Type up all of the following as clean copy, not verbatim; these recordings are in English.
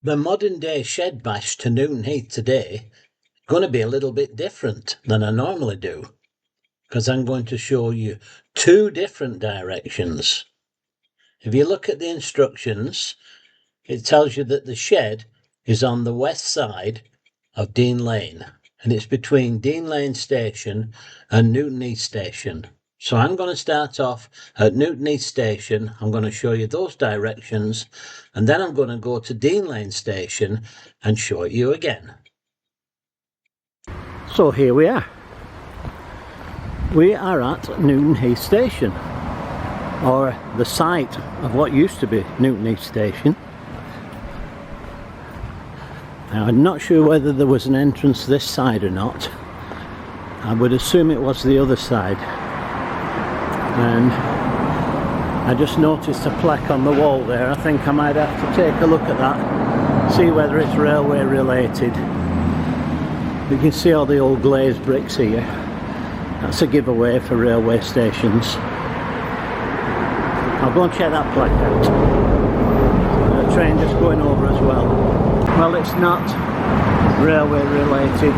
The modern day shed bash to Newton Heath today is going to be a little bit different than I normally do, because I'm going to show you two different directions. If you look at the instructions, it tells you that the shed is on the west side of Dean Lane, and it's between Dean Lane Station and Newton Heath Station. So I'm going to start off at Newton Heath Station. I'm going to show you those directions, and then I'm going to go to Dean Lane Station and show it you again. So here we are. We are at Newton Heath Station, or the site of what used to be Newton Heath Station. Now, I'm not sure whether there was an entrance this side or not. I would assume it was the other side. And I just noticed a plaque on the wall there. I think I might have to take a look at that, see whether it's railway related. You can see all the old glazed bricks here. That's a giveaway for railway stations. I'll go and check that plaque out. The train just going over as well. Well, it's not railway related.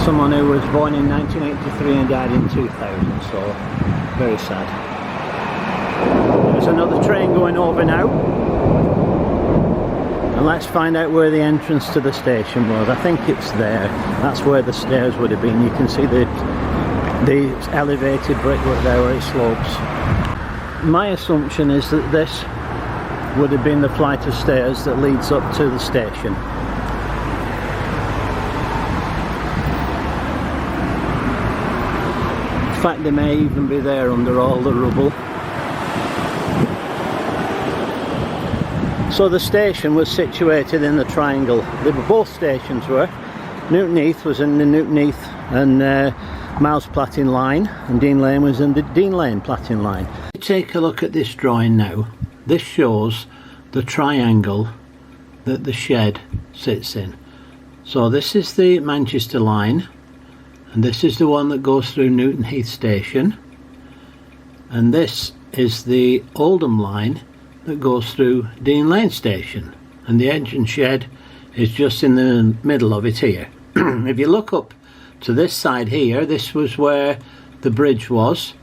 Someone who was born in 1983 and died in 2000, so very sad. There's another train going over now. And let's find out where the entrance to the station was. I think it's there. That's where the stairs would have been. You can see the elevated brickwork there where it slopes. My assumption is that this would have been the flight of stairs that leads up to the station. In fact, they may even be there under all the rubble. So the station was situated in the triangle. Both stations were. Newton Heath was in the Newton Heath and Miles Platting line, and Dean Lane was in the Dean Lane Platting line. Take a look at this drawing now. This shows the triangle that the shed sits in. So this is the Manchester line, and this is the one that goes through Newton Heath Station, and this is the Oldham line that goes through Dean Lane Station, and the engine shed is just in the middle of it here. If you look up to this side here, this was where the bridge was,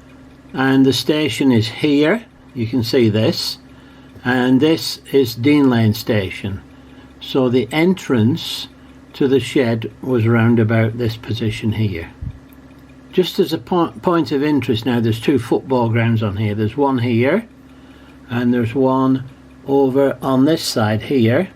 and the station is here. You can see this, and this is Dean Lane Station. So the entrance to the shed was round about this position here. Just as a point of interest now, there's two football grounds on here. There's one here and there's one over on this side here.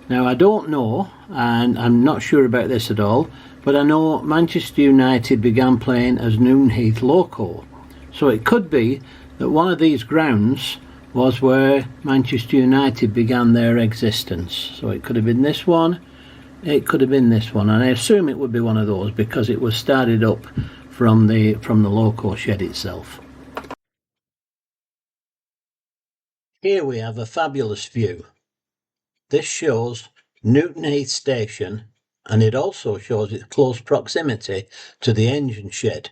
Now I don't know, and I'm not sure about this at all, but I know Manchester United began playing as Newton Heath Loco. So it could be that one of these grounds was where Manchester United began their existence. So it could have been this one, it could have been this one, and I assume it would be one of those because it was started up from the Loco shed itself. Here we have a fabulous view. This shows Newton Heath Station, and it also shows its close proximity to the engine shed.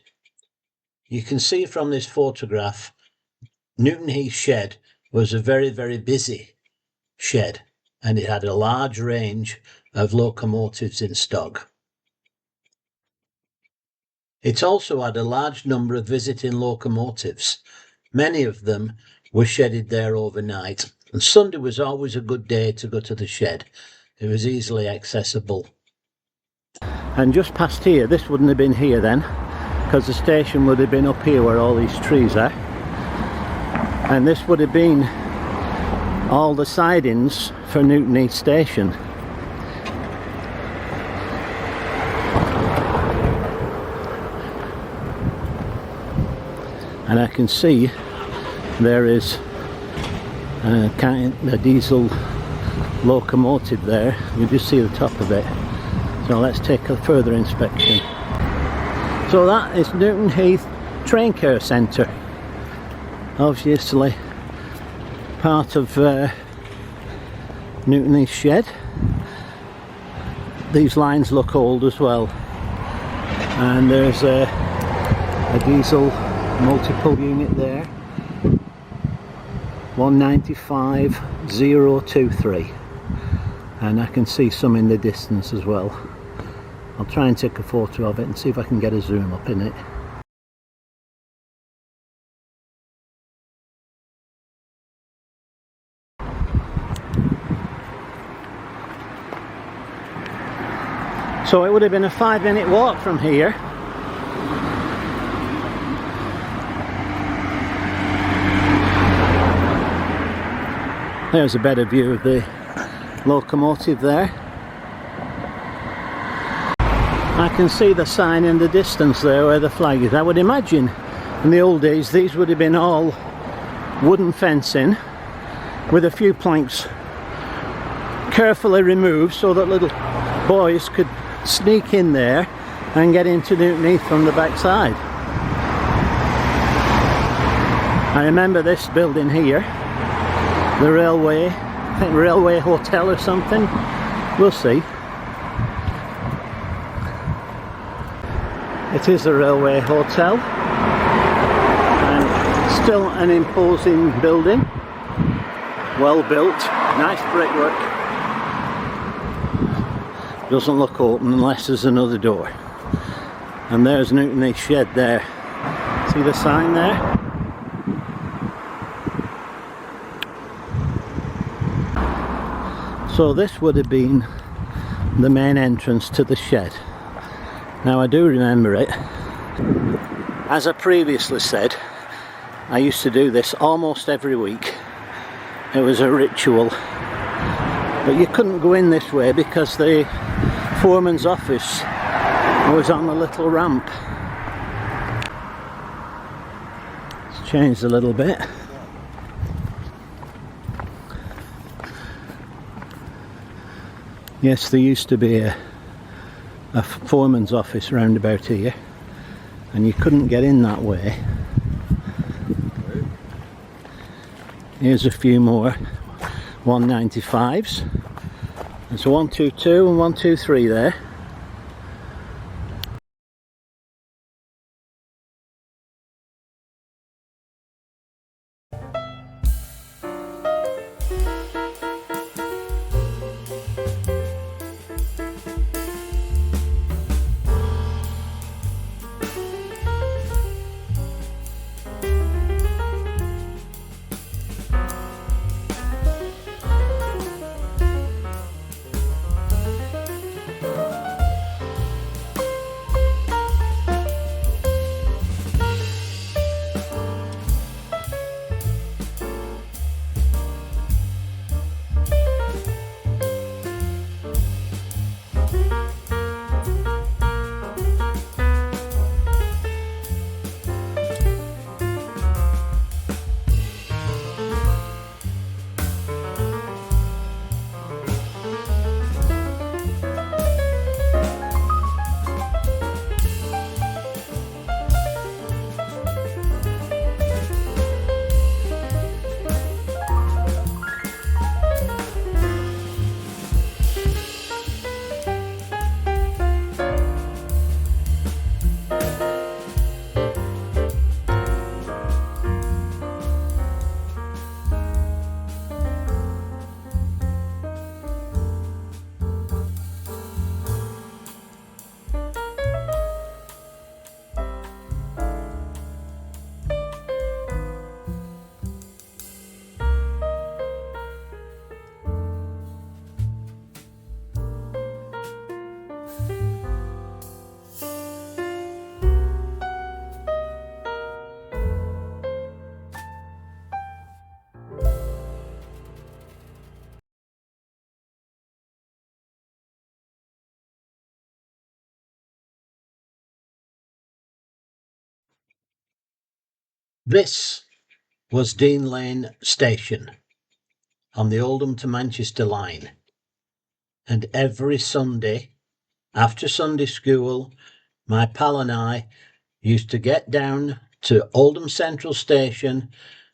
You can see from this photograph, Newton Heath shed was a very, very busy shed, and it had a large range of locomotives in stock. It also had a large number of visiting locomotives. Many of them were shedded there overnight, and Sunday was always a good day to go to the shed. It was easily accessible. And just past here, this wouldn't have been here then, because the station would have been up here where all these trees are, and this would have been all the sidings for Newton Heath Station. And I can see there is a diesel locomotive there. You just see the top of it. So let's take a further inspection. So that is Newton Heath Train Care Centre. Obviously part of Newton Heath shed. These lines look old as well. And there's a diesel multiple unit there. 195023. and I can see some in the distance as well. I'll try and take a photo of it and see if I can get a zoom up in it. So it would have been a 5-minute walk from here. There's a better view of the locomotive there. I can see the sign in the distance there where the flag is. I would imagine in the old days these would have been all wooden fencing with a few planks carefully removed so that little boys could sneak in there and get into Newton Heath from the back side. I remember this building here, the railway, I think railway hotel or something, we'll see. It is a railway hotel, and still an imposing building, well built, nice brickwork. Doesn't look open unless there's another door. And there's Newton Heath shed there. See the sign there? So this would have been the main entrance to the shed. Now I do remember it. As I previously said, I used to do this almost every week. It was a ritual. But you couldn't go in this way because the foreman's office was on a little ramp. It's changed a little bit. Yes, there used to be a foreman's office round about here, and you couldn't get in that way. Here's a few more 195s. There's a 122 and 123 there. This was Dean Lane Station on the Oldham to Manchester line, and every Sunday after Sunday school my pal and I used to get down to Oldham Central Station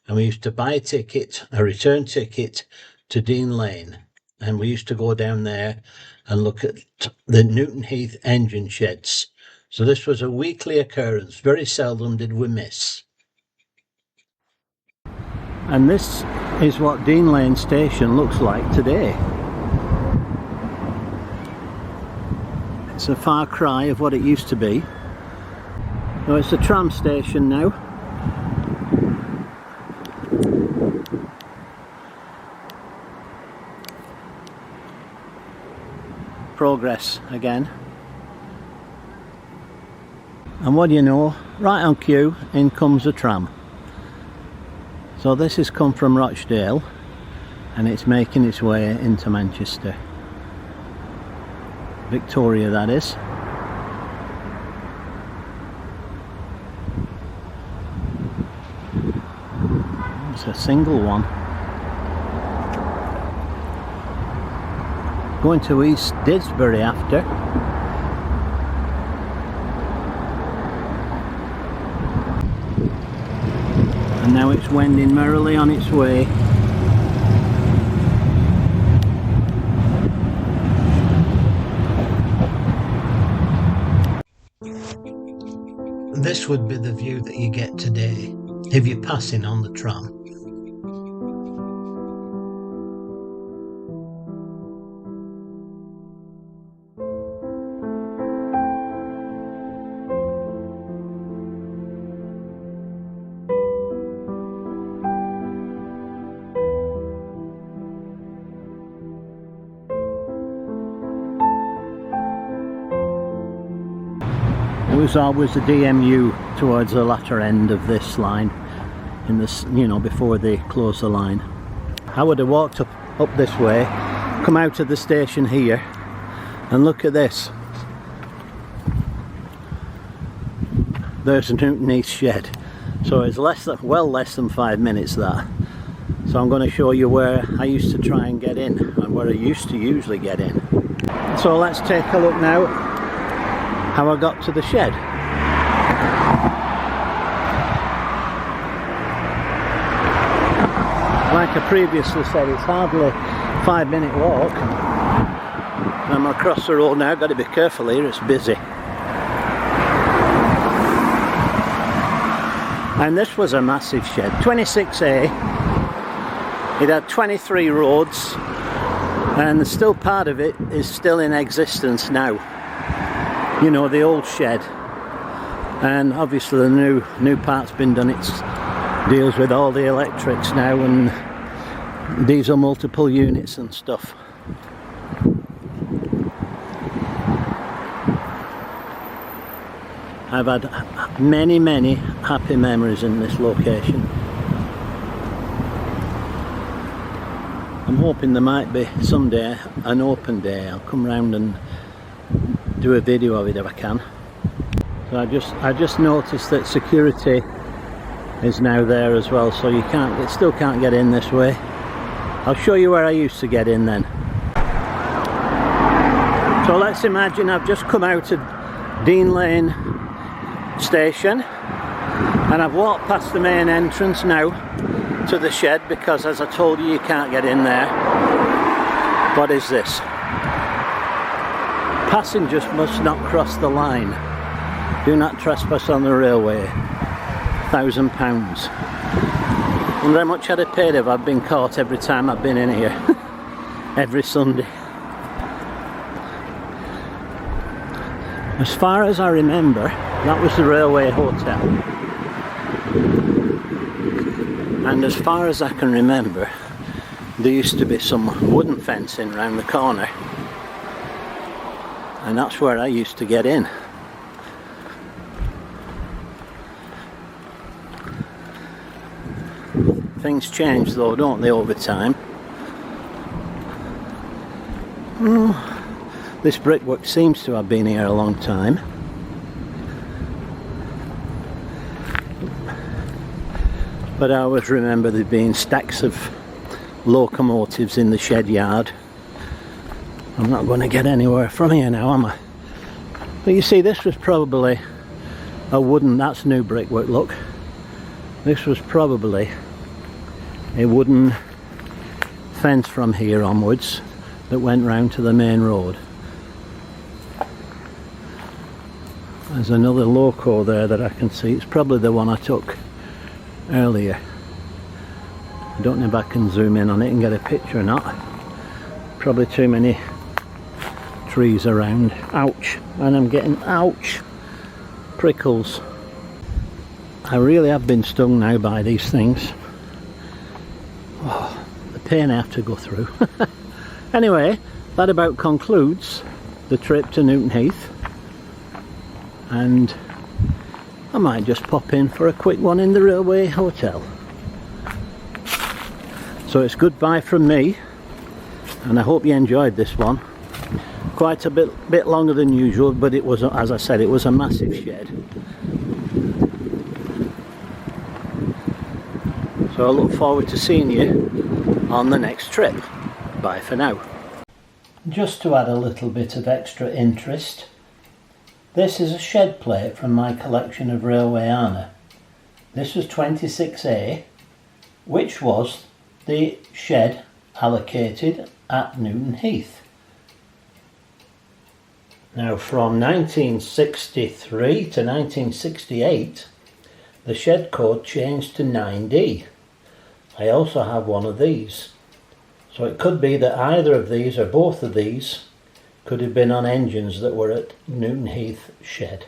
and we used to buy a ticket, a return ticket to Dean Lane, and we used to go down there and look at the Newton Heath engine sheds. So this was a weekly occurrence. Very seldom did we miss. And this is what Dean Lane Station looks like today. It's a far cry of what it used to be. So it's a tram station now. Progress again. And what do you know, right on cue, in comes a tram. So this has come from Rochdale and it's making its way into Manchester. Victoria, that is. It's a single one. Going to East Didsbury after. And now it's wending merrily on its way. This would be the view that you get today if you're passing on the tram. It was always the DMU towards the latter end of this line, in this, you know, before they close the line. I would have walked up this way, come out of the station here, and look at this. There's Newton Heath shed. So it's well less than 5 minutes that. So I'm going to show you where I used to try and get in, and where I used to usually get in. So let's take a look now how I got to the shed. Like I previously said, it's hardly a 5-minute walk. I'm across the road now, got to be careful here, it's busy. And this was a massive shed, 26A. It had 23 roads, and still part of it is still in existence now. You know, the old shed, and obviously the new part's been done. It deals with all the electrics now and diesel multiple units and stuff. I've had many happy memories in this location. I'm hoping there might be someday an open day. I'll come round and do a video of it if I can. So I just noticed that security is now there as well, so you still can't get in this way. I'll show you where I used to get in then. So let's imagine I've just come out of Dean Lane station and I've walked past the main entrance now to the shed, because as I told you can't get in there. What is this? Passengers must not cross the line. Do not trespass on the railway. £1,000. Wonder how much I'd have paid if I'd been caught every time I've been in here. Every Sunday. As far as I remember, that was the railway hotel. And as far as I can remember, there used to be some wooden fencing around the corner. And that's where I used to get in. Things change though, don't they, over time? This brickwork seems to have been here a long time. But I always remember there being stacks of locomotives in the shed yard. I'm not going to get anywhere from here now, am I? But you see, this was probably a wooden, that's new brickwork, look. This was probably a wooden fence from here onwards that went round to the main road. There's another loco there that I can see. It's probably the one I took earlier. I don't know if I can zoom in on it and get a picture or not. Probably too many trees around. Ouch. And I'm getting ouch prickles. I really have been stung now by these things. Oh, the pain I have to go through. Anyway, that about concludes the trip to Newton Heath, and I might just pop in for a quick one in the railway hotel. So it's goodbye from me, and I hope you enjoyed this one. Quite a bit longer than usual, but it was, as I said, it was a massive shed. So I look forward to seeing you on the next trip. Bye for now. Just to add a little bit of extra interest, this is a shed plate from my collection of Railwayana. This was 26A, which was the shed allocated at Newton Heath. Now from 1963 to 1968, the shed code changed to 9D. I also have one of these. So it could be that either of these or both of these could have been on engines that were at Newton Heath shed.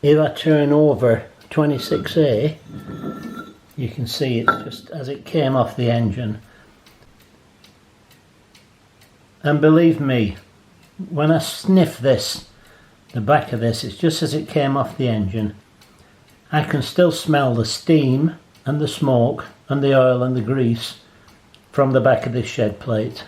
If I turn over 26A, you can see it just as it came off the engine. And believe me, when I sniff this, the back of this, it's just as it came off the engine. I can still smell the steam and the smoke and the oil and the grease from the back of this shed plate.